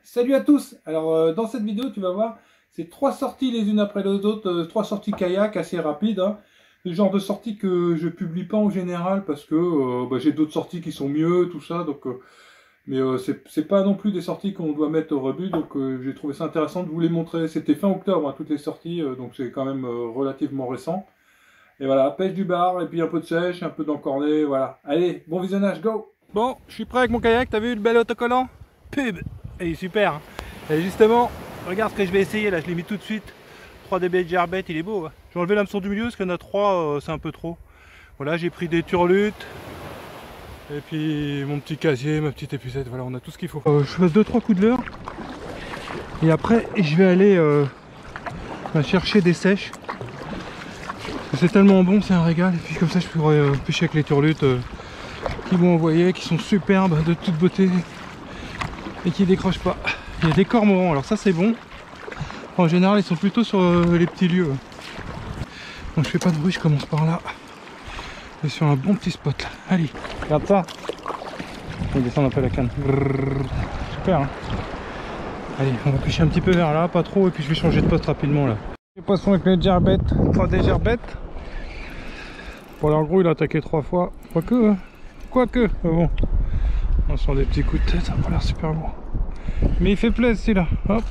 Salut à tous. Alors dans cette vidéo tu vas voir, c'est 3 sorties les unes après les autres, 3 sorties kayak assez rapides, hein. Le genre de sorties que je publie pas en général parce que j'ai d'autres sorties qui sont mieux, tout ça, donc mais c'est pas non plus des sorties qu'on doit mettre au rebut, donc j'ai trouvé ça intéressant de vous les montrer. C'était fin octobre, hein, toutes les sorties, donc c'est quand même relativement récent. Et voilà, pêche du bar, et puis un peu de sèche, un peu d'encorné, voilà. Allez, bon visionnage, go! Bon, je suis prêt avec mon kayak, t'as vu le bel autocollant? Pub! Il est super, hein. Et justement, regarde ce que je vais essayer là, je l'ai mis tout de suite. 3DB Gearbait, il est beau, hein. J'ai enlevé l'hameçon du milieu parce qu'il y en a 3, c'est un peu trop. Voilà, j'ai pris des turlutes. Et puis mon petit casier, ma petite épuisette, voilà, on a tout ce qu'il faut. Je fasse 2-3 coups de leurre. Et après, je vais aller chercher des sèches. C'est tellement bon, c'est un régal. Et puis comme ça, je pourrais pêcher avec les turlutes qui vont envoyer, qui sont superbes, de toute beauté. Et qui décrochent pas. Il y a des cormorans, alors ça c'est bon. En général, ils sont plutôt sur les petits lieux. Donc je fais pas de bruit, je commence par là. Et sur un bon petit spot là. Allez, regarde ça. On va descendre un peu la canne. Brrr. Super, hein. Allez, on va pêcher un petit peu vers là, pas trop, et puis je vais changer de poste rapidement là. Les poissons avec le Gearbait, 3D Gearbait. Bon, alors en gros, il a attaqué 3 fois. Quoique, mais bon. On sent des petits coups de tête, ça a pas l'air super bon. Mais il fait plaisir celui-là. Hop.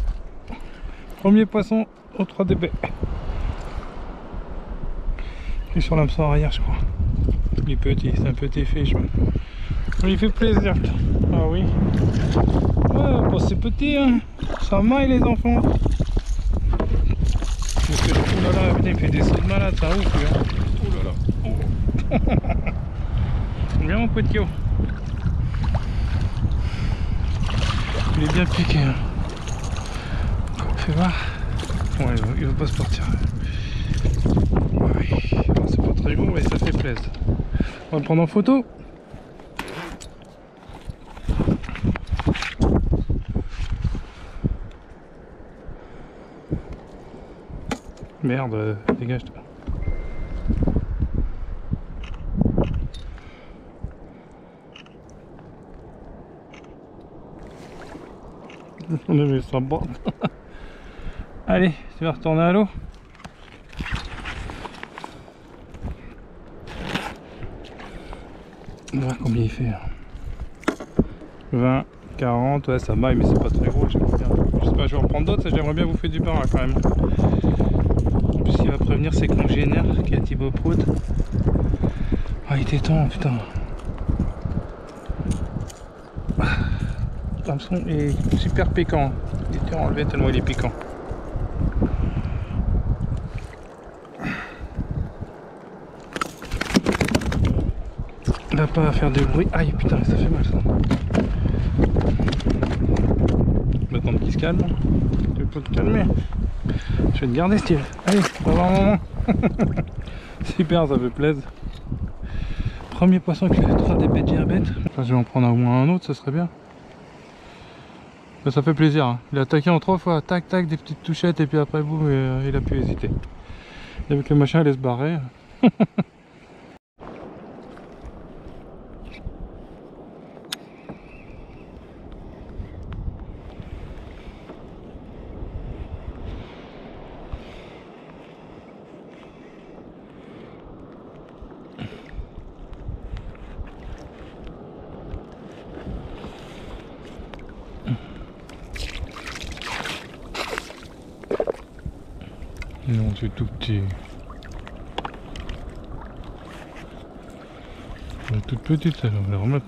Premier poisson au 3DB. Il est sur l'hameçon arrière, je crois. Il est petit, c'est un petit fiche. Il fait plaisir. Ah oui. Ouais, bon, c'est petit, hein. Ça maille les enfants. Parce que, oh là là, putain, il fait des sauts de malade, c'est un ouf, lui, hein. Oh là là. Oh. Viens mon petit. Il est bien piqué, hein. Fais voir. Ouais, il va pas se partir. Oui. Bon, c'est pas très gros, mais ça fait plaisir. On va le prendre en photo. Merde, dégage-toi. On a mis ça bord. Allez, tu vas retourner à l'eau. On va voir combien il fait. 20, 40, ouais ça maille mais c'est pas très gros, j'aimerais bien. J'espère que je vais en prendre d'autres, j'aimerais bien bouffer du pain là quand même. En plus il va prévenir ses congénères qui est Thibaut Prout. Ah il était temps, putain. L'hameçon est super piquant. Il était enlevé tellement il est piquant. Il va pas faire de bruit. Aïe putain ça fait mal ça. On va attendre qu'il se calme. Tu peux te calmer. Je vais te garder style. Allez, on va voir un moment. Super, ça fait plaisir. Premier poisson avec les 3DB Gearbait. Enfin, je vais en prendre au moins un autre, ça serait bien. Ça fait plaisir, hein. Il a attaqué en 3 fois, tac tac, des petites touchettes et puis après boum, il a pu hésiter. Et avec le machin, il allait se barrer. Non, c'est tout petit. Elle est toute petite, celle-là, on va la remettre.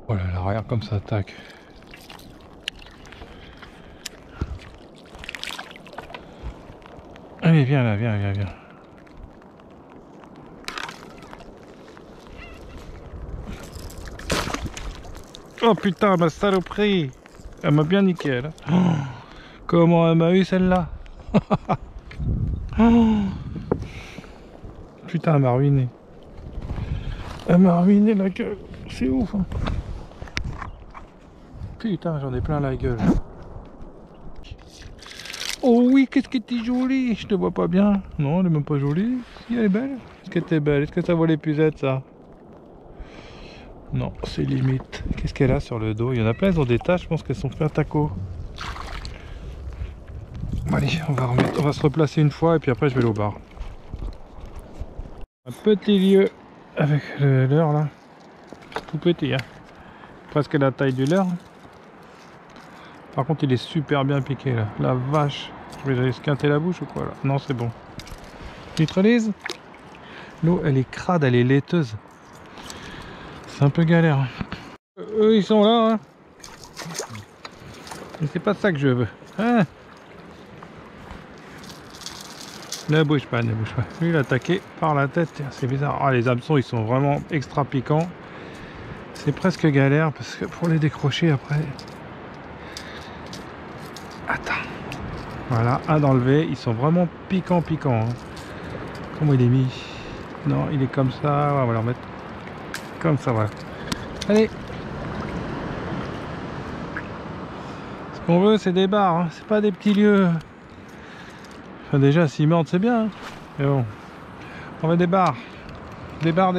Voilà, l'arrière comme ça attaque. Allez, viens là, viens. Oh putain, ma saloperie! Elle m'a bien niqué, elle. Oh, comment elle m'a eu celle-là? Oh, putain, elle m'a ruiné. Elle m'a ruiné la gueule. C'est ouf, hein. Putain, j'en ai plein la gueule. qu'est-ce que t'es jolie. Je te vois pas bien. Non, elle est même pas jolie. Si, elle est belle. Est-ce que t'es belle? Est-ce que ça vaut l'épuisette, ça? Non, c'est limite. Qu'est-ce qu'elle a sur le dos? Il y en a plein, elles ont des taches. Je pense qu'elles sont faites à taco. Bon, allez, on va se replacer une fois et puis après je vais aller au bar. Un petit lieu avec le leurre là. Tout petit, hein. Presque la taille du leurre. Par contre, il est super bien piqué là. La vache. Je vais aller esquinter la bouche ou quoi là? Non, c'est bon. Neutralise. L'eau, elle est crade, elle est laiteuse. C'est un peu galère. Eux, ils sont là, hein. Mais c'est pas ça que je veux. Hein? Ne bouge pas, ne bouge pas. Lui, il a attaqué par la tête. C'est bizarre. Ah, les hameçons, ils sont vraiment extra piquants. C'est presque galère parce que pour les décrocher après. Attends. Voilà, un d'enlever. Ils sont vraiment piquants. Hein. Comment il est mis? Non, il est comme ça. On va le remettre comme ça, voilà. Allez. Ce qu'on veut, c'est des bars. Hein. C'est pas des petits lieux. Enfin, déjà, s'ils mordent, c'est bien. Hein. Mais bon. On veut des bars. Des bars.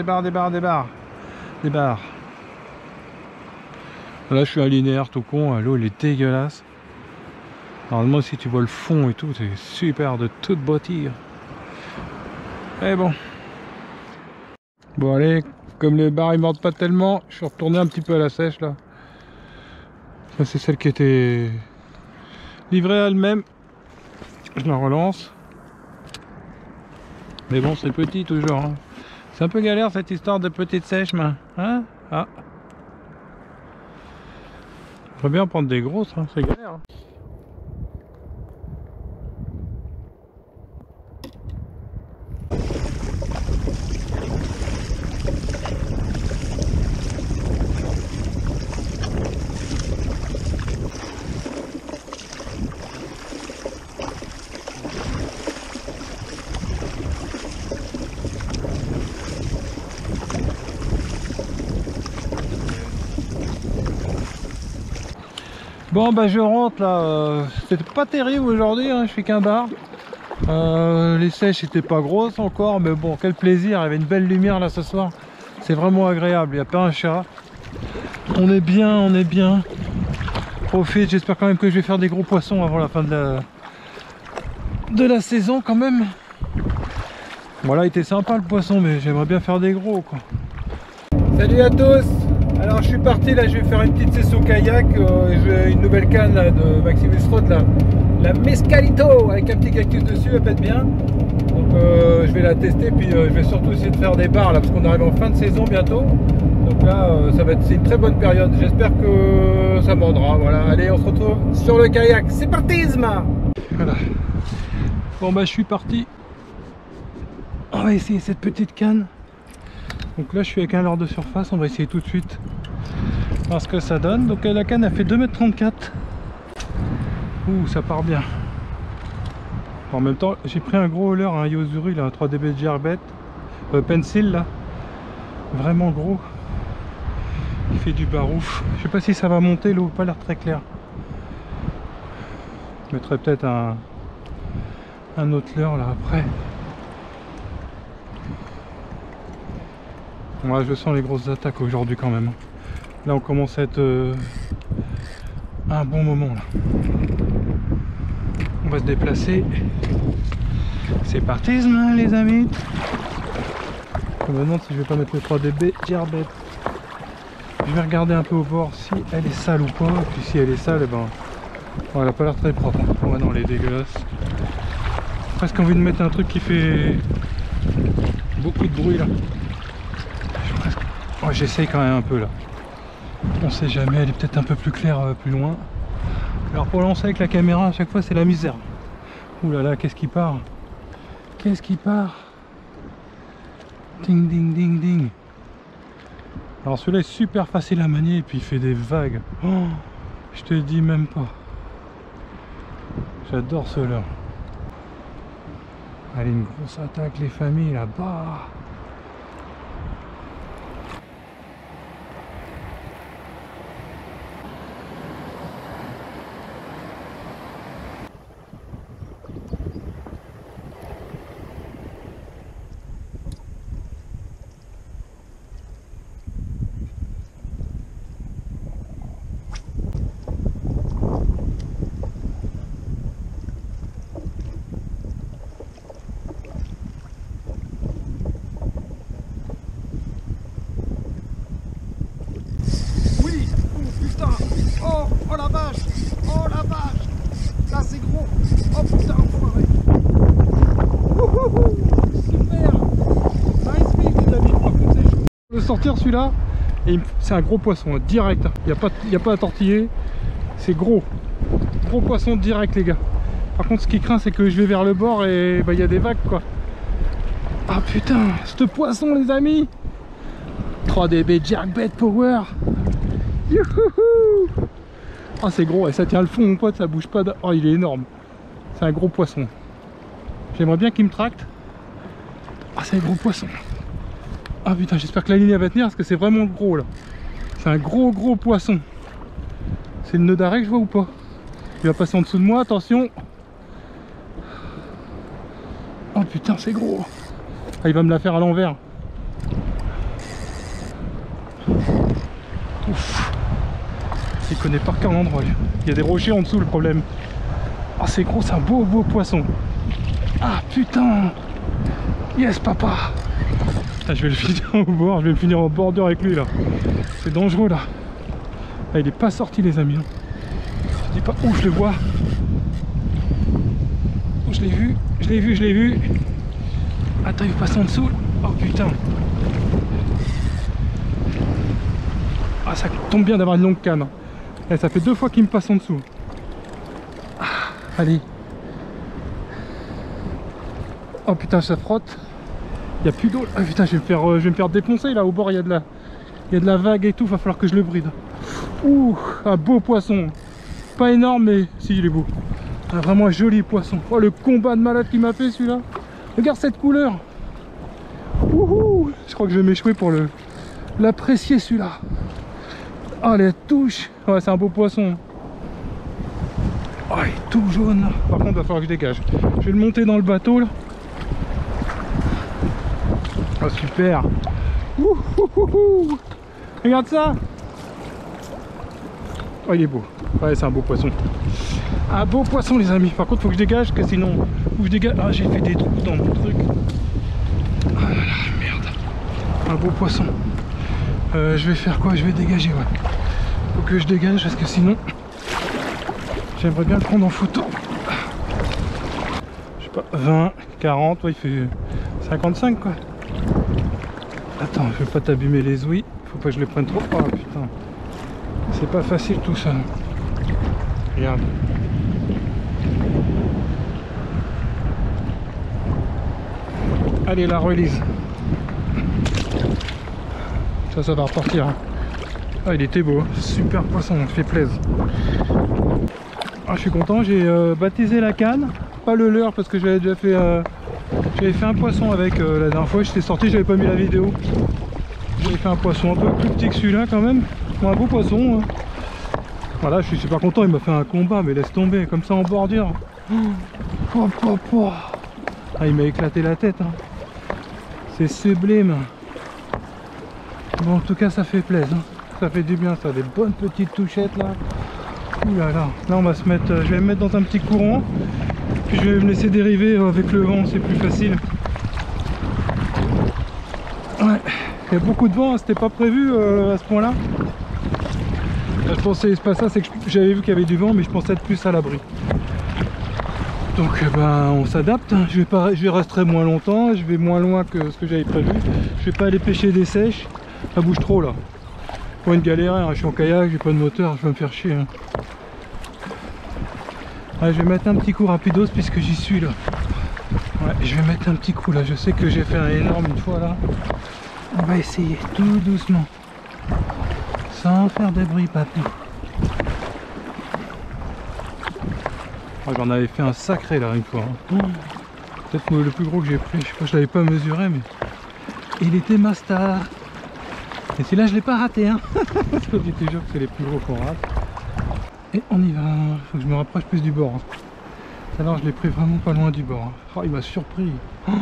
Là, je suis à linéaire tout con. L'eau, elle est dégueulasse. Normalement, si tu vois le fond et tout, c'est super de toute beauté. Et bon. Bon, allez. Comme les bars, ils mordent pas tellement, je suis retourné un petit peu à la sèche, là. Ça, c'est celle qui était livrée à elle-même. Je la relance. Mais bon, c'est petit toujours. Hein. C'est un peu galère cette histoire de petite sèche, mais hein? Ah. J'aimerais bien prendre des grosses, hein. C'est galère. Hein. Bon bah je rentre là, c'était pas terrible aujourd'hui, hein, je fais qu'un bar. Les sèches étaient pas grosses encore, mais bon quel plaisir, il y avait une belle lumière là ce soir. C'est vraiment agréable, il n'y a pas un chat. On est bien. Profite, j'espère quand même que je vais faire des gros poissons avant la fin de la saison quand même. Voilà, il était sympa le poisson, mais j'aimerais bien faire des gros quoi. Salut à tous. Alors je suis parti là, je vais faire une petite session au kayak. J'ai une nouvelle canne là, de Maximus Rod, la Mescalito avec un petit cactus dessus, elle pète bien. Donc je vais la tester, puis je vais surtout essayer de faire des bars là parce qu'on arrive en fin de saison bientôt. Donc là c'est une très bonne période. J'espère que ça mordra. Voilà, allez on se retrouve sur le kayak. C'est parti Zma. Voilà. Bon bah je suis parti. On va essayer cette petite canne. Donc là je suis avec un leurre de surface, on va essayer tout de suite voir ce que ça donne. Donc la canne a fait 2,34 m. Ouh, ça part bien. En même temps j'ai pris un gros leurre, un Yozuri, là, un 3DB Gearbait Pencil là. Vraiment gros. Il fait du barouf. Je sais pas si ça va monter, l'eau pas l'air très clair. Je mettrai peut-être un autre leurre là après. Ouais, je sens les grosses attaques aujourd'hui quand même. Là on commence à être un bon moment là. On va se déplacer. C'est parti les amis. Je me demande si je vais pas mettre le 3DB Gearbait. Je vais regarder un peu au bord si elle est sale ou pas. Et puis si elle est sale, et ben elle a pas l'air très propre. Ouais non, elle est dégueulasse. Presque envie de mettre un truc qui fait beaucoup de bruit là. Ouais, j'essaye quand même un peu là. On sait jamais, elle est peut-être un peu plus claire plus loin. Alors pour lancer avec la caméra à chaque fois c'est la misère. Ouh là là, qu'est-ce qui part? Qu'est-ce qui part? Ding ding ding ding. Alors celui-là est super facile à manier et puis il fait des vagues. Oh, je te dis même pas. J'adore ceux-là. Allez, une grosse attaque les familles là-bas. sortir celui-là. Et c'est un gros poisson, direct. Il n'y a pas à tortiller. C'est gros. Gros poisson direct, les gars. Par contre, ce qui craint, c'est que je vais vers le bord et bah, il y a des vagues, quoi. Ah putain, ce poisson, les amis. 3DB Jerkbait Power. Youhou. Ah, c'est gros. Et ça tient le fond, mon pote. Ça bouge pas. Oh, il est énorme. C'est un gros poisson. J'aimerais bien qu'il me tracte. Ah, c'est un gros poisson. Ah putain, j'espère que la ligne va tenir parce que c'est vraiment gros là. C'est un gros poisson. C'est le nœud d'arrêt que je vois ou pas? Il va passer en dessous de moi, attention. Oh putain, c'est gros. Ah, il va me la faire à l'envers. Ouf. Il connaît par cœur l'endroit. Il y a des rochers en dessous, le problème. Ah, c'est gros, c'est un beau poisson. Ah putain. Yes papa. Ah, je vais le finir au bord, je vais le finir en bordure avec lui là. C'est dangereux là. Ah, il est pas sorti les amis. Je dis pas où je le vois. Oh, je l'ai vu, je l'ai vu, je l'ai vu. Attends, il passe en dessous. Oh putain. Ah, ça tombe bien d'avoir une longue canne. Et ça fait 2 fois qu'il me passe en dessous. Ah, allez. Oh putain, ça frotte. Il n'y a plus d'eau. Ah putain, je vais me faire défoncer là au bord. Il y a de la vague et tout. Va falloir que je le bride. Ouh, un beau poisson. Pas énorme, mais si, il est beau. Un vraiment joli poisson. Oh, le combat de malade qu'il m'a fait celui-là. Regarde cette couleur. Ouhou. Je crois que je vais m'échouer pour l'apprécier celui-là. Oh, les touches. Ouais, c'est un beau poisson. Oh, il est tout jaune là. Par contre, il va falloir que je dégage. Je vais le monter dans le bateau là. Oh, super. Ouh. Regarde ça. Oh, il est beau. Ouais, c'est un beau poisson. Un beau poisson les amis. Par contre, faut que je dégage, que sinon... Faut que je dégage. Ah, j'ai fait des trous dans mon truc. Ah là là, merde. Un beau poisson. Je vais faire quoi? Je vais dégager, ouais. Faut que je dégage parce que sinon... J'aimerais bien le prendre en photo. Je sais pas, 20, 40, ouais, il fait 55 quoi. Attends, je vais pas t'abîmer les ouïes. Faut pas que je les prenne trop. Oh putain. C'est pas facile tout ça. Regarde. Allez, la release. Ça va repartir. Hein. Ah, il était beau. Super poisson, ça fait plaisir. Ah, je suis content, j'ai baptisé la canne. Pas le leurre parce que j'avais déjà fait... J'avais fait un poisson avec la dernière fois, j'étais sorti, j'avais pas mis la vidéo. J'avais fait un poisson un peu plus petit que celui-là quand même. Un beau poisson. Hein. Voilà, je suis super content, il m'a fait un combat, mais laisse tomber, comme ça en bordure. Ah, il m'a éclaté la tête. Hein. C'est sublime. Bon, en tout cas, ça fait plaisir. Hein. Ça fait du bien, ça, des bonnes petites touchettes là. Ouh là là, là on va se mettre, je vais me mettre dans un petit courant. Puis je vais me laisser dériver avec le vent, c'est plus facile. Ouais, il y a beaucoup de vent, hein, c'était pas prévu à ce point là. Je pensais, c'est pas ça, c'est que j'avais vu qu'il y avait du vent, mais je pensais être plus à l'abri. Donc ben on s'adapte, hein. Je resterai moins longtemps, je vais moins loin que ce que j'avais prévu. Je vais pas aller pêcher des sèches, ça bouge trop là. Pour une galère, hein. Je suis en kayak, j'ai pas de moteur, je vais me faire chier. Hein. Ouais, je vais mettre un petit coup rapidos puisque j'y suis là. Ouais, je vais mettre un petit coup là, je sais que j'ai fait un énorme une fois là. On va essayer tout doucement. Sans faire de bruit, papou. Oh, j'en avais fait un sacré là une fois. Hein. Peut-être le plus gros que j'ai pris, je sais pas, je l'avais pas mesuré mais il était master. Et celui-là je l'ai pas raté hein. Parce qu'on dit toujours que c'est les plus gros qu'on rate. Et on y va, faut que je me rapproche plus du bord. Hein. Alors je l'ai pris vraiment pas loin du bord. Hein. Oh, il m'a surpris. Oh,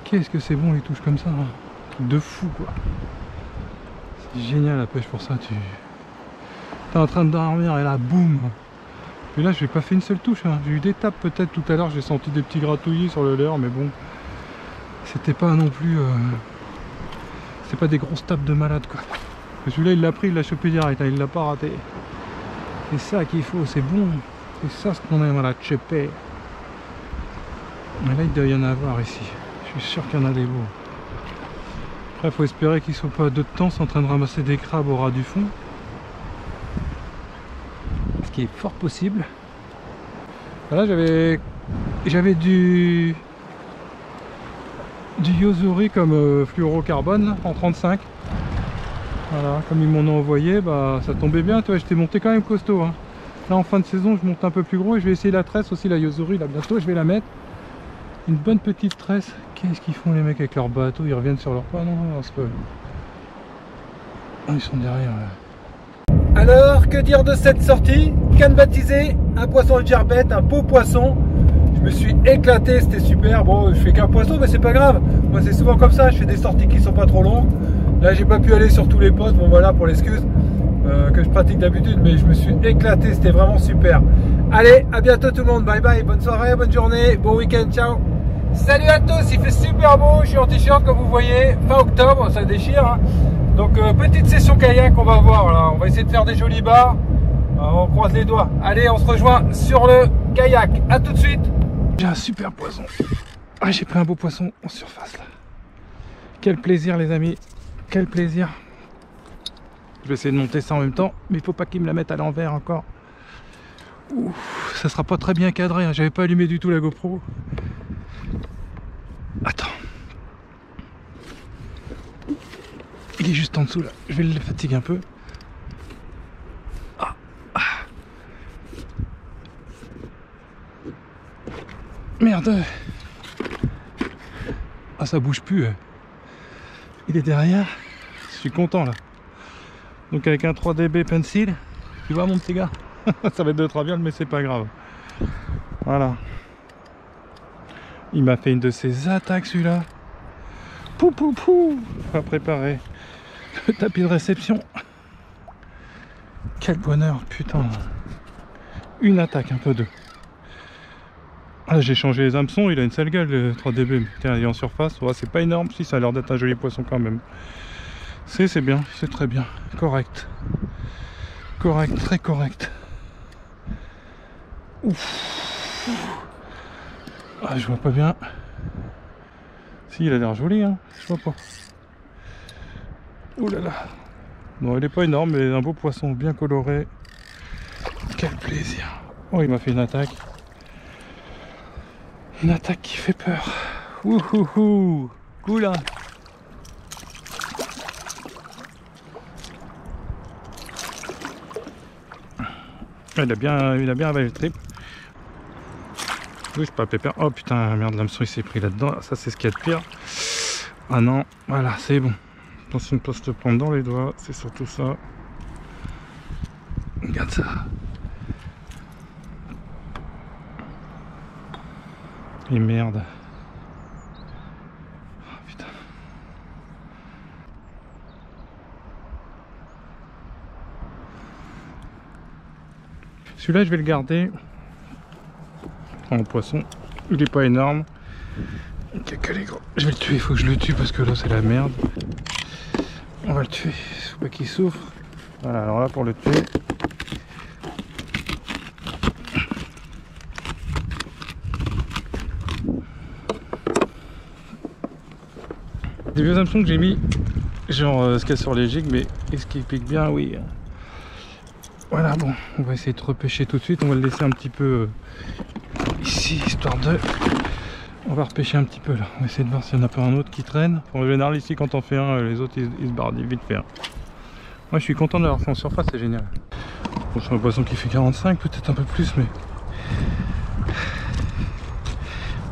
qu'est-ce que c'est bon les touches comme ça. Hein. Truc de fou quoi. C'est génial la pêche pour ça. T'es en train de dormir et là boum. Et là je n'ai pas fait une seule touche. Hein. J'ai eu des tapes peut-être tout à l'heure. J'ai senti des petits gratouillis sur le leurre mais bon. C'était pas non plus... C'est pas des grosses tapes de malade quoi. Celui-là il l'a pris, il l'a chopé direct. Hein. Il l'a pas raté. C'est ça qu'il faut, c'est bon. C'est ça ce qu'on aime à la choper. Mais là il doit y en avoir ici. Je suis sûr qu'il y en a des beaux. Après, faut espérer qu'ils soient pas de temps en train de ramasser des crabes au ras du fond. Ce qui est fort possible. Voilà, j'avais du Yo-Zuri comme fluorocarbone en 35. Voilà, comme ils m'en ont envoyé, bah ça tombait bien, tu vois, j'étais monté quand même costaud. Hein. Là en fin de saison, je monte un peu plus gros et je vais essayer la tresse aussi, la Yo-Zuri, là bientôt je vais la mettre. Une bonne petite tresse. Qu'est-ce qu'ils font les mecs avec leur bateau? Ils reviennent sur leur pas? Non, non, c'est pas... Ils sont derrière là. Alors, que dire de cette sortie? Canne baptisée, un poisson de gerbette, un beau poisson. Je me suis éclaté, c'était super. Bon, je fais qu'un poisson, mais c'est pas grave. Moi, c'est souvent comme ça, je fais des sorties qui sont pas trop longues. Là, j'ai pas pu aller sur tous les potes, bon voilà pour l'excuse que je pratique d'habitude, mais je me suis éclaté, c'était vraiment super. Allez, à bientôt tout le monde, bye bye, bonne soirée, bonne journée, bon week-end, ciao. Salut à tous, il fait super beau, je suis en t-shirt comme vous voyez, fin octobre, ça déchire. Hein. Donc petite session kayak, on va voir, là. On va essayer de faire des jolis bars, on croise les doigts. Allez, on se rejoint sur le kayak, à tout de suite. J'ai un super poisson, ah, j'ai pris un beau poisson en surface là. Quel plaisir les amis, quel plaisir. Je vais essayer de monter ça en même temps, mais il faut pas qu'il me la mette à l'envers encore. Ouf, ça sera pas très bien cadré, hein. J'avais pas allumé du tout la GoPro. Attends. Il est juste en dessous là, je vais le fatiguer un peu. Ah. Ah. Merde. Ah ça bouge plus. Il est derrière. Je suis content là. Donc avec un 3DB pencil, tu vois mon petit gars. Ça va être de travers mais c'est pas grave. Voilà. Il m'a fait une de ses attaques celui-là. Pou pou pou. Pas préparé. Le tapis de réception. Quel bonheur, putain. Une attaque, un peu deux. Ah, j'ai changé les hameçons, il a une sale gueule le 3DB. Tiens, il est en surface. Ouais, c'est pas énorme, si ça a l'air d'être un joli poisson quand même. C'est bien, c'est très bien. Correct. Correct, très correct. Ouf. Ah, je vois pas bien. Si, il a l'air joli, hein. Je vois pas. Ouh là là. Bon, il est pas énorme, mais un beau poisson bien coloré. Quel plaisir. Oh, il m'a fait une attaque. Une attaque qui fait peur. Ouhouhou. Cool, hein. Il a bien avalé le trip. Oui, je pas pépère. Oh putain, merde, l'hameçon il s'est pris là-dedans. Ça, c'est ce qu'il y a de pire. Ah non, voilà, c'est bon. Attention de ne pas se te prendre dans les doigts, c'est surtout ça. Regarde ça. Et merde. Oh, putain. Celui-là, je vais le garder en poisson. Il est pas énorme. Je vais le tuer, il faut que je le tue parce que là, c'est la merde. On va le tuer, faut pas qu'il souffre. Voilà, alors là, pour le tuer. Des vieux hameçons que j'ai mis, genre ce qu'il y a sur les jigs, mais est-ce qu'il pique bien? Oui. Voilà, bon, on va essayer de repêcher tout de suite. On va le laisser un petit peu ici, histoire de... On va repêcher un petit peu là. On va essayer de voir s'il n'y en a pas un autre qui traîne. En général, ici, quand on fait un, les autres ils se bardent vite fait. Moi, je suis content de l'avoir fait en surface, c'est génial. Bon, c'est un poisson qui fait 45, peut-être un peu plus, mais.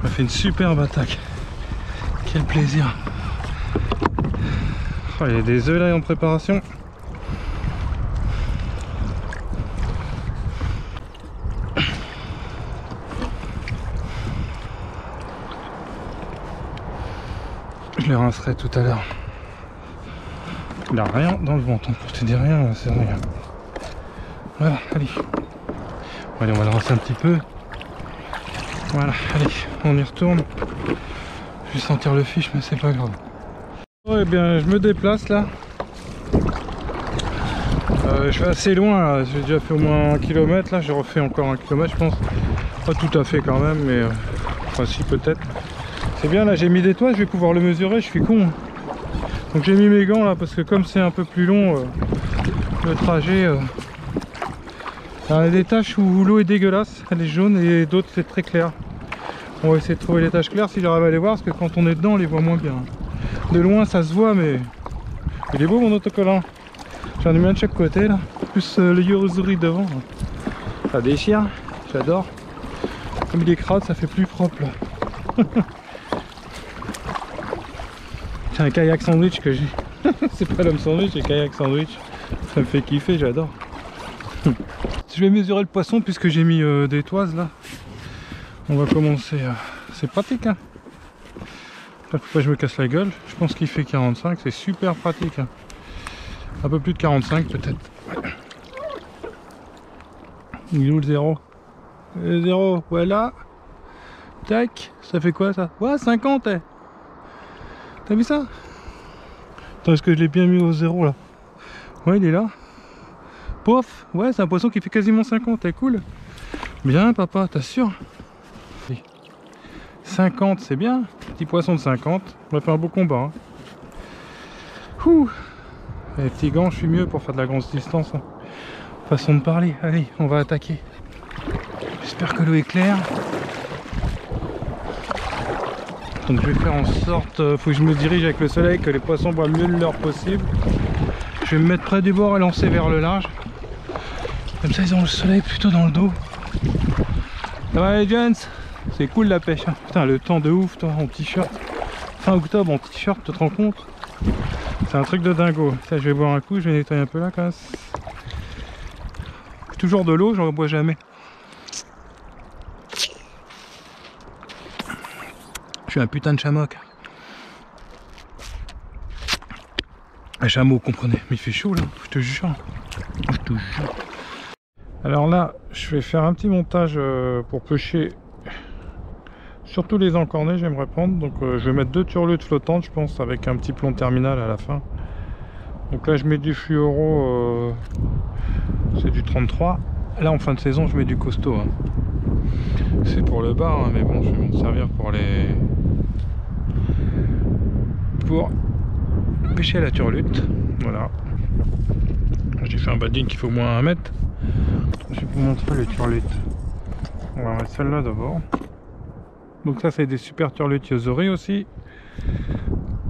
On a fait une superbe attaque. Quel plaisir. Oh, il y a des œufs là en préparation. Je les rincerai tout à l'heure. Il n'a rien dans le ventre, pour te dire rien, c'est rien. Voilà, allez. Bon, allez, on va le rincer un petit peu. Voilà, allez, on y retourne. Je vais sentir le fiche, mais c'est pas grave. Oh, eh bien, je me déplace là. Je vais assez loin, j'ai déjà fait au moins 1 km, là j'ai refait encore 1 km je pense. Pas tout à fait quand même, mais enfin si peut-être. C'est bien, là j'ai mis des toits, je vais pouvoir le mesurer, je suis con. Donc j'ai mis mes gants là parce que comme c'est un peu plus long le trajet, il y a des taches où l'eau est dégueulasse, elle est jaune, et d'autres c'est très clair. On va essayer de trouver les taches claires si j'arrive à les voir, parce que quand on est dedans on les voit moins bien. De loin ça se voit, mais il est beau mon autocollant. J'en ai mis un de chaque côté là, plus le Yorozuri devant là. Ça déchire, j'adore. Comme il est crade, ça fait plus propre là. C'est un kayak sandwich que j'ai. C'est pas l'homme sandwich, c'est kayak sandwich. Ça me fait kiffer, j'adore. Je vais mesurer le poisson puisque j'ai mis des toises là. On va commencer. C'est pratique hein. Faut pas que je me casse la gueule. Je pense qu'il fait 45, c'est super pratique hein. Un peu plus de 45 peut-être. Ouais. Il est où le 0? Le 0, voilà. Tac, ça fait quoi ça? Ouais, 50 eh. T'as vu ça? Attends, est-ce que je l'ai bien mis au 0 là? Ouais, il est là. Pof, ouais, c'est un poisson qui fait quasiment 50, c'est cool. Bien papa, t'assures? 50, c'est bien. Petit poisson de 50. On va faire un beau combat. Hein. Ouh. Les petits gants, je suis mieux pour faire de la grosse distance. Hein. Façon de parler. Allez, on va attaquer. J'espère que l'eau est claire. Donc je vais faire en sorte, faut que je me dirige avec le soleil, que les poissons voient mieux le leur possible. Je vais me mettre près du bord et lancer vers le large. Comme ça ils ont le soleil plutôt dans le dos. Ça va les gens? C'est cool la pêche. Hein. Putain, le temps de ouf toi en t-shirt. Fin octobre en t-shirt, tu te rends compte? C'est un truc de dingo. Ça, je vais boire un coup, je vais nettoyer un peu là quand même. Toujours de l'eau, j'en bois jamais. Je suis un putain de chamoc. Un chameau, comprenez. Mais il fait chaud là, je te jure. Je te jure. Alors là, je vais faire un petit montage pour pêcher. Surtout les encornés, j'aimerais prendre. Donc je vais mettre 2 turlutes flottantes, je pense, avec un petit plomb terminal à la fin. Donc là, je mets du fluoro, c'est du 33. Là, en fin de saison, je mets du costaud. Hein. C'est pour le bar, hein, mais bon, je vais m'en servir pour pêcher à la turlute. Voilà. J'ai fait un badine qui fait au moins 1 mètre. Je vais vous montrer les turlutes. On va mettre celle-là d'abord. Donc ça c'est des super turlutes Yorozuri aussi.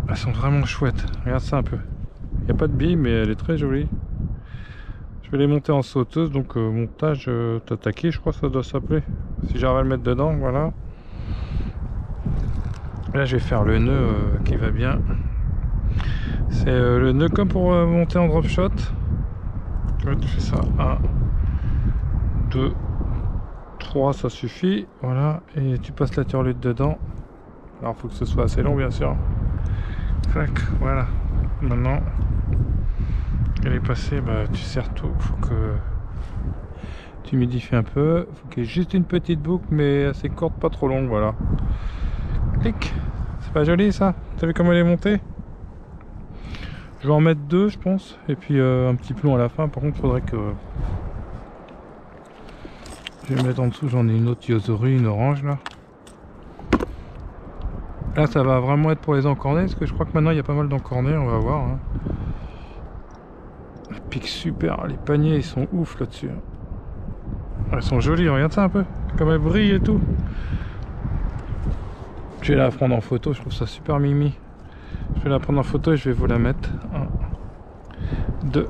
Elles sont vraiment chouettes. Regarde ça un peu. Il n'y a pas de bille mais elle est très jolie. Je vais les monter en sauteuse. Donc montage tataki je crois que ça doit s'appeler. Si j'arrive à le mettre dedans, voilà. Là je vais faire le nœud qui va bien. C'est le nœud comme pour monter en drop shot. Tu fais ça. 1, 2, 3, ça suffit. Voilà. Et tu passes la turlute dedans. Alors il faut que ce soit assez long bien sûr. Tac, voilà. Maintenant qu'elle est passée, bah, tu serres tout. Faut que tu humidifies un peu. Faut qu'il y ait juste une petite boucle mais assez courte, pas trop longue. Voilà. Clic. C'est pas joli ça? T'as vu comment elle est montée? Je vais en mettre 2 je pense. Et puis un petit plomb à la fin. Par contre il faudrait que... Je vais mettre en dessous, j'en ai une autre Yorozuri, une orange là. Là ça va vraiment être pour les encornés, parce que je crois que maintenant il y a pas mal d'encornés, on va voir. Hein. Elle pique super, les paniers ils sont ouf là-dessus. Elles sont jolies, regarde ça un peu, comme elles brillent et tout. Je vais la prendre en photo, je trouve ça super mimi. Je vais la prendre en photo et je vais vous la mettre. 1, 2,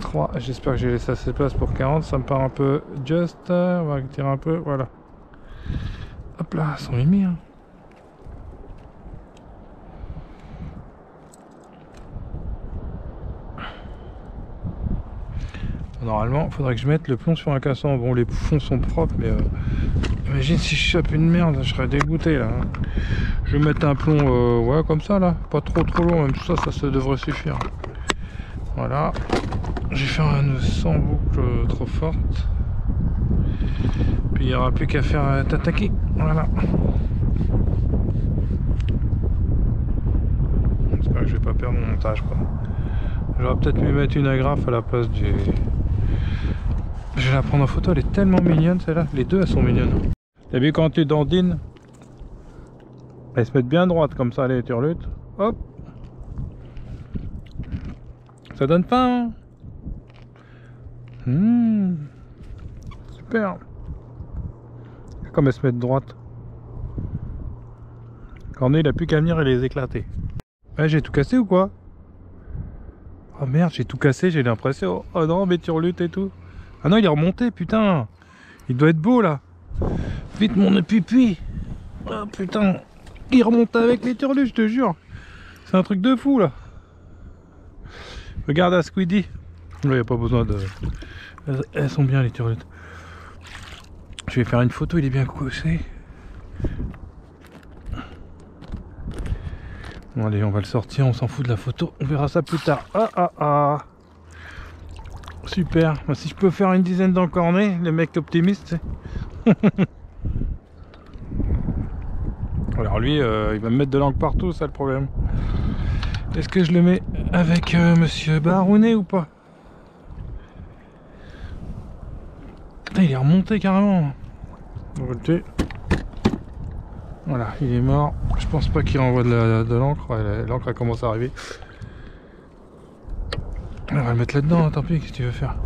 3, j'espère que j'ai laissé assez de place pour 40, ça me part un peu juste, on va tirer un peu, voilà. Hop là, elles sont mimi hein. Normalement, il faudrait que je mette le plomb sur un casson. Bon, les fonds sont propres, mais imagine si je chope une merde, je serais dégoûté là. Je vais mettre un plomb, ouais, comme ça là, pas trop long, même ça devrait suffire. Voilà. Je vais faire un nœud sans boucle trop forte. Puis il n'y aura plus qu'à faire tataki. Voilà. J'espère que je vais pas perdre mon montage quoi. J'aurais peut-être pu mettre une agrafe à la place du... Je vais la prendre en photo, elle est tellement mignonne celle-là. Les deux elles sont mignonnes. T'as vu quand tu dandines? Elles se mettent bien droites comme ça les turlutes. Hop. Ça donne faim, hein. Super. Comme elle se met de droite. Cornet, il a plus qu'à venir et les éclater. Ouais, j'ai tout cassé ou quoi? Oh merde, j'ai tout cassé, j'ai l'impression. Oh non, mais turlute et tout. Ah non, il est remonté, putain. Il doit être beau là. Vite mon pupi. Oh putain. Il remonte avec les turlutes, je te jure. C'est un truc de fou là. Regarde à Squiddy. Il n'y a pas besoin de... Elles sont bien les turlutes. Je vais faire une photo, il est bien couché. Bon allez, on va le sortir, on s'en fout de la photo. On verra ça plus tard. Ah ah ah. Super. Bah, si je peux faire une dizaine d'encornets, les mecs optimistes. Alors lui, il va me mettre de l'encre partout, c'est le problème. Est-ce que je le mets avec Monsieur Barounet ou pas? Putain, il est remonté carrément. On va le tuer. Voilà, il est mort. Je pense pas qu'il renvoie de l'encre. Ouais, l'encre a commencé à arriver. On va le mettre là-dedans, hein, tant pis, qu'est-ce que tu veux faire?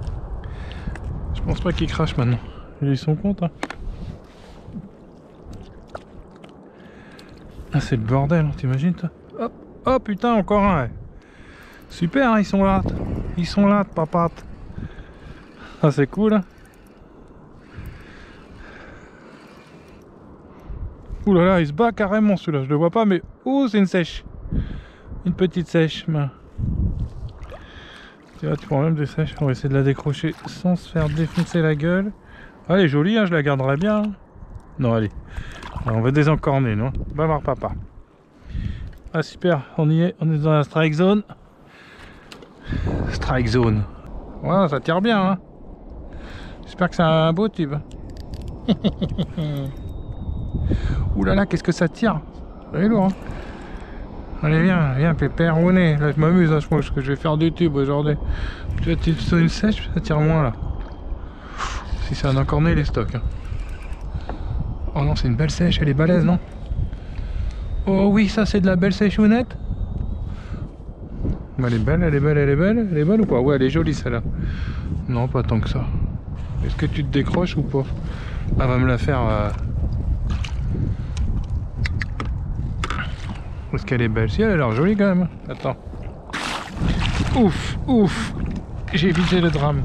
Je pense pas qu'il crache maintenant. Il a eu son compte, hein. Ah, c'est le bordel, t'imagines toi? Hop. Oh putain, encore un. Ouais. Super, hein, ils sont là. Ils sont là, papate. Ah, c'est cool, hein. Ouh là là, il se bat carrément celui-là, je le vois pas, mais oh, c'est une sèche. Une petite sèche. Mais... tu vois, tu prends même des sèches. On va essayer de la décrocher sans se faire défoncer la gueule. Ah, elle est jolie, hein, je la garderai bien. Non, allez. Alors, on va désencorner, non? Va voir papa. Ah, super, on y est, on est dans la strike zone. Strike zone. Ouais, ça tire bien, hein. J'espère que c'est un beau tube. Ouh là là, qu'est-ce que ça tire? C'est lourd, hein. Allez, viens, viens, pépère, on est. Là, je m'amuse, hein, je pense que je vais faire du tube aujourd'hui. Tu vois, sur une sèche, ça tire moins là. Si c'est un encorné, les stocks. Hein. Oh non, c'est une belle sèche, elle est balèze, non? Oh oui, ça c'est de la belle sèchounette. Elle est belle, elle est belle, elle est belle. Elle est belle ou pas? Ouais, elle est jolie celle-là. Non, pas tant que ça. Est-ce que tu te décroches ou pas? Elle va me la faire... Est-ce qu'elle est belle? Si, elle a l'air jolie quand même. Attends. Ouf, ouf. J'ai évité le drame.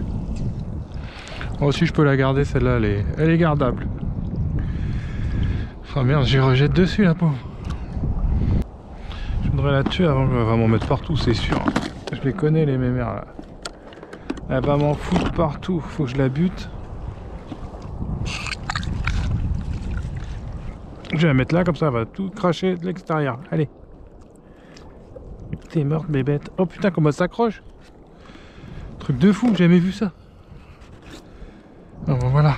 Oh, si je peux la garder, celle-là, elle est gardable. Oh merde, j'y rejette dessus, la pauvre. Je voudrais la tuer avant qu'elle va m'en mettre partout, c'est sûr. Je les connais, les mémères, là. Elle va m'en foutre partout. Faut que je la bute. Je vais la mettre là, comme ça, elle va tout cracher de l'extérieur. Allez. T'es morte, bébête. Oh putain, comment elle s'accroche. Truc de fou, j'ai jamais vu ça. Bon, voilà.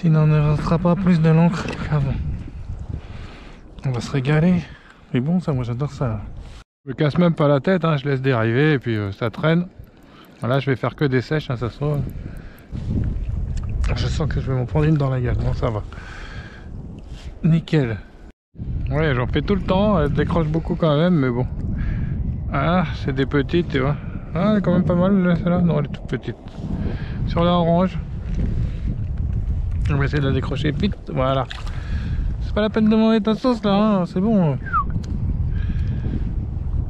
Il n'en restera pas plus de l'encre qu'avant. On va se régaler. C'est bon ça, moi j'adore ça. Je me casse même pas la tête, hein, je laisse dériver et puis ça traîne. Voilà, je vais faire que des sèches, hein, ça se voit. Je sens que je vais m'en prendre une dans la gueule. Bon, ça va. Nickel. Ouais, j'en fais tout le temps, elle décroche beaucoup quand même, mais bon. Ah, c'est des petites, tu vois. Ah, elle est quand même pas mal celle-là. Non, elle est toute petite. Sur la orange. On va essayer de la décrocher vite, voilà. C'est pas la peine de demander ta sauce là, hein, c'est bon.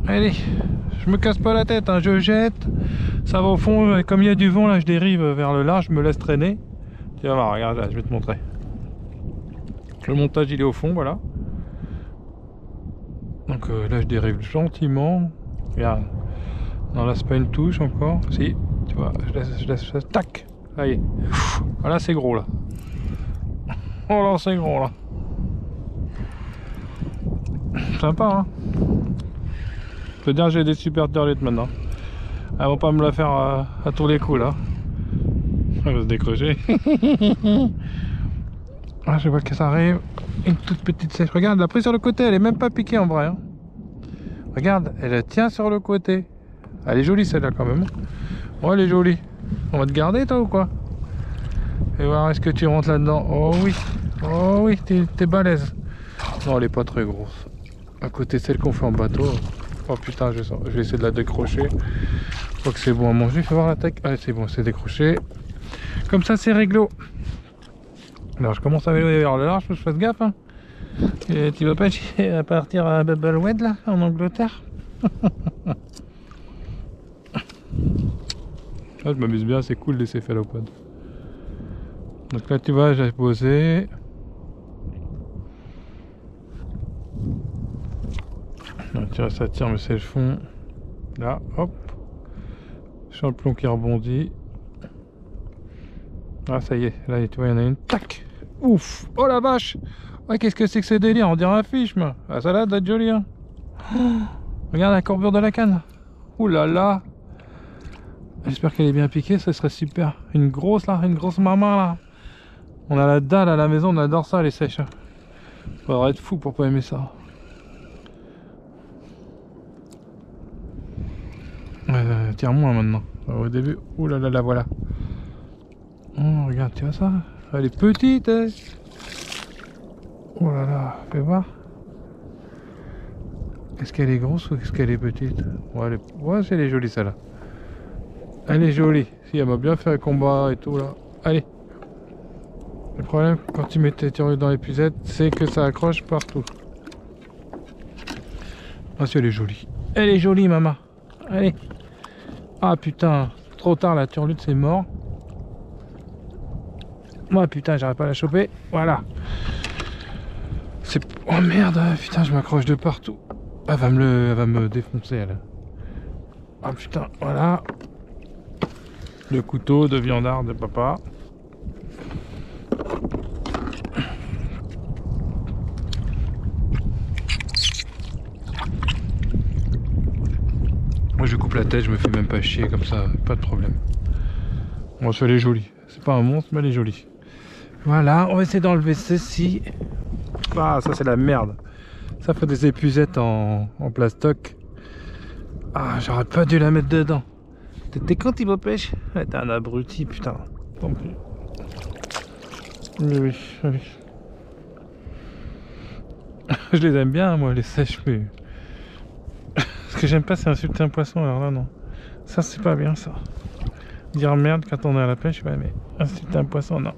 Allez, je me casse pas la tête, hein, je jette. Ça va au fond, et comme il y a du vent là, je dérive vers le large, je me laisse traîner. Tu vas voir, regarde là, je vais te montrer. Le montage il est au fond, voilà. Donc là je dérive gentiment. Regarde. Non là c'est pas une touche encore. Si, tu vois, je laisse, tac. Ça y est. Voilà, c'est gros là. Oh là, c'est gros là. Sympa, hein. Je veux dire, j'ai des super turlutes maintenant. Elles vont pas me la faire à tous les coups là. Elle va se décrocher. Ah, je vois que ça arrive. Une toute petite sèche. Regarde, elle a pris sur le côté, elle est même pas piquée en vrai. Hein. Regarde, elle tient sur le côté. Elle est jolie celle-là quand même. Oh, elle est jolie. On va te garder toi ou quoi? Et voir est-ce que tu rentres là-dedans. Oh oui, t'es balèze. Non, elle est pas très grosse. À côté de celle qu'on fait en bateau. Oh putain, je vais essayer de la décrocher. Je crois que c'est bon à manger. Fais voir la tête. Ah, c'est bon, c'est décroché. Comme ça, c'est réglo. Alors, je commence à m'éloigner vers le large, faut que je fasse gaffe. Hein. Et tu vas pas à partir à Babelwed là, en Angleterre? Ah, je m'amuse bien, c'est cool les céphalopodes. Donc là, tu vois, j'ai posé. Ça tire, mais c'est le fond. Là, hop. Champion qui rebondit. Ah, ça y est, là, tu vois, il y en a une. Tac! Ouf! Oh la vache! Ouais, qu'est-ce que c'est que ce délire? On dirait un fiche, moi. Ah, ça là, doit être joli, hein. Oh, regarde la courbure de la canne. Ouh là là! J'espère qu'elle est bien piquée, ça serait super. Une grosse là, une grosse maman là. On a la dalle à la maison, on adore ça, les sèches. Faudrait être fou pour pas aimer ça. Tire-moi maintenant. Au début, ouh là là, la voilà. Oh, regarde, tu vois ça? Elle est petite, hein. Oh là là, fais voir. Est-ce qu'elle est grosse ou est-ce qu'elle est petite? Ouais, elle est jolie celle-là. Elle est jolie. Si, elle m'a bien fait un combat et tout là. Allez. Le problème, quand tu mets tes tirs dans l'épuisette, c'est que ça accroche partout. Ah si, elle est jolie. Elle est jolie, maman. Allez. Ah putain, trop tard, la turlute, c'est mort. Moi, putain, j'arrive pas à la choper. Voilà. C'est... Oh merde, putain, je m'accroche de partout. Elle va me défoncer, elle. Ah putain, voilà. Le couteau de viandard de papa. Moi je coupe la tête, je me fais même pas chier comme ça, pas de problème. Bon, elle est jolie. C'est pas un monstre, mais elle est jolie. Voilà, on va essayer d'enlever ceci. Ah, ça c'est la merde. Ça fait des épuisettes en plastoc. Ah, j'aurais pas dû la mettre dedans. T'es quand il me pêche? Ouais, t'es un abruti, putain. Tant pis. Oui, oui. Je les aime bien, moi, les sèches, mais... Ce que j'aime pas, c'est insulter un poisson, alors là, non. Ça, c'est pas bien, ça. Dire merde quand on est à la pêche, ouais, mais insulter un poisson, non.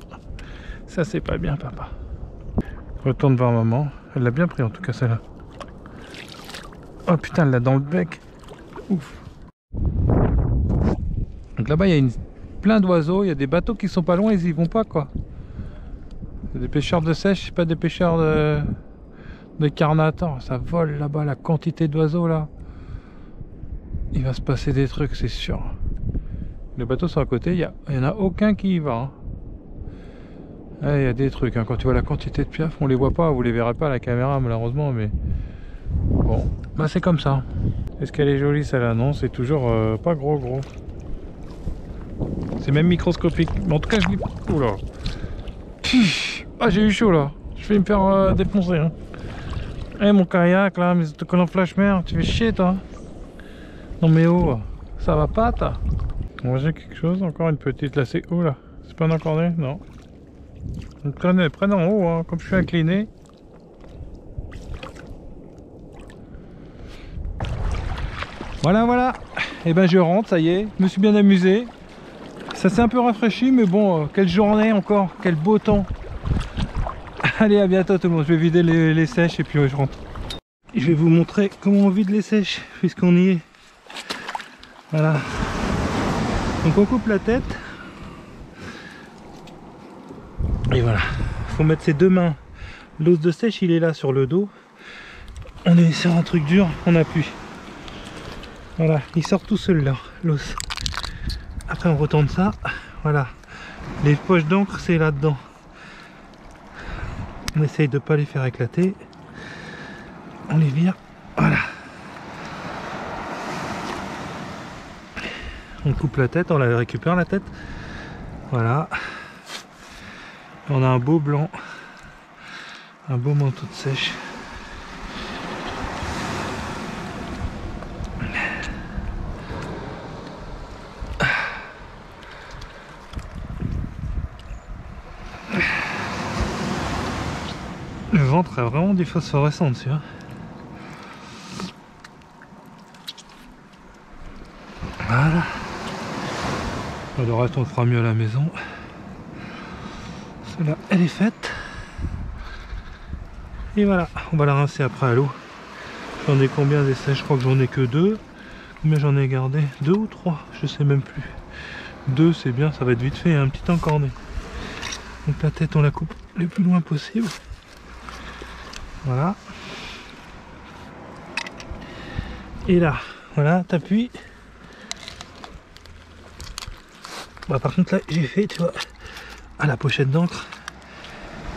Ça, c'est pas bien, papa. Retourne voir maman. Elle l'a bien pris, en tout cas, celle-là. Oh, putain, elle l'a dans le bec. Ouf. Donc là-bas, il y a plein d'oiseaux. Il y a des bateaux qui sont pas loin, ils y vont pas, quoi. C'est des pêcheurs de sèche, pas des pêcheurs de carnators. Ça vole là-bas, la quantité d'oiseaux, là. Il va se passer des trucs, c'est sûr. Les bateaux sont à côté, il y en a aucun qui y va. Hein. Ah, il y a des trucs, hein. Quand tu vois la quantité de piafs, on les voit pas, vous les verrez pas à la caméra malheureusement, mais bon, bah c'est comme ça. Est-ce qu'elle est jolie celle-là? Non, c'est toujours pas gros. C'est même microscopique, mais en tout cas je l'ai... Oula. Ah, j'ai eu chaud là, je vais me faire défoncer. Hein. Eh mon kayak là, mais te collant flash mer, tu fais chier toi. Non mais oh, ça va pas toi? On va j'ai quelque chose, encore une petite là, c'est où là? C'est pas un encordé? Non. Prenne en haut, hein, comme je suis incliné. Voilà. Et ben je rentre, ça y est, je me suis bien amusé. Ça s'est un peu rafraîchi, mais bon, quelle journée encore, quel beau temps. Allez, à bientôt tout le monde, je vais vider les sèches et puis je rentre. Je vais vous montrer comment on vide les sèches, puisqu'on y est. Voilà. Donc on coupe la tête. Et voilà. Faut mettre ses deux mains. L'os de sèche, il est là sur le dos. On est sur un truc dur, on appuie. Voilà, il sort tout seul là, l'os. Après on retourne ça. Voilà. Les poches d'encre, c'est là-dedans. On essaye de pas les faire éclater. On les vire. Voilà. On coupe la tête, on la récupère la tête. Voilà. On a un beau blanc. Un beau manteau de sèche. Le ventre a vraiment du phosphorescent dessus. Hein. Voilà. Le reste on le fera mieux à la maison. Celle-là elle est faite. Et voilà, on va la rincer après à l'eau. J'en ai combien d'essais? Je crois que j'en ai que 2. Mais j'en ai gardé 2 ou 3, je sais même plus. 2 c'est bien, ça va être vite fait, un petit encorné. Donc la tête on la coupe le plus loin possible. Voilà. Et là, voilà, t'appuies. Bah, par contre là j'ai fait, tu vois, à la pochette d'encre,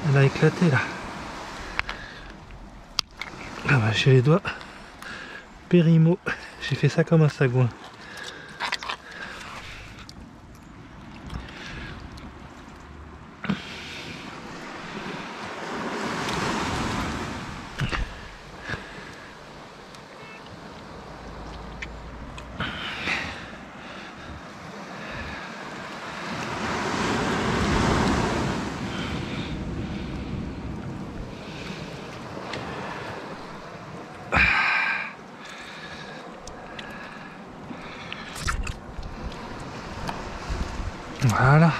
elle a éclaté là. Ah bah j'ai les doigts périmo, j'ai fait ça comme un sagouin. Voilà,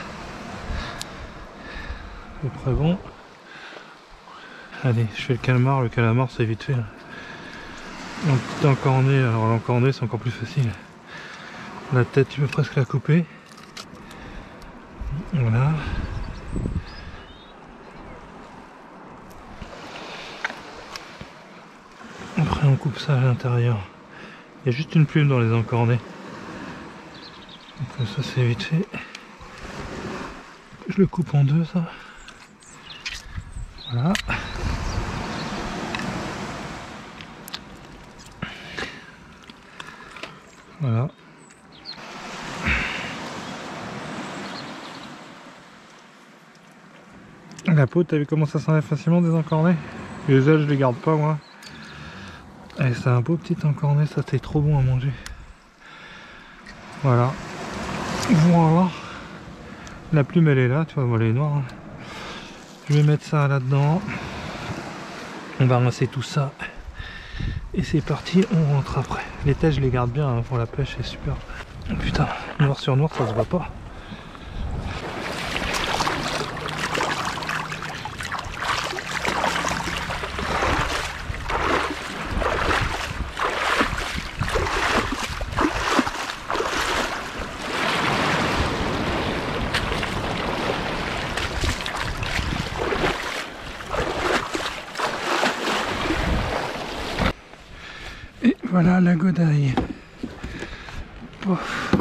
c'est très bon. Allez, je fais le calamar c'est vite fait. Un petit encorné, alors l'encorné c'est encore plus facile. La tête tu peux presque la couper. Voilà. Après on coupe ça à l'intérieur. Il y a juste une plume dans les encornés. Donc ça c'est vite fait. Je le coupe en deux ça. Voilà. Voilà. La peau, t'as vu comment ça s'enlève facilement des encornés? Les ailes je les garde pas moi. Et c'est un beau petit encorné, ça c'est trop bon à manger. Voilà. Voilà. La plume elle est là, tu vois, elle est noire. Je vais mettre ça là-dedans. On va rincer tout ça. Et c'est parti, on rentre après. Les têtes je les garde bien hein, pour la pêche, c'est super. Oh, putain, noir sur noir ça se voit pas. Et voilà la godaille. Pouf.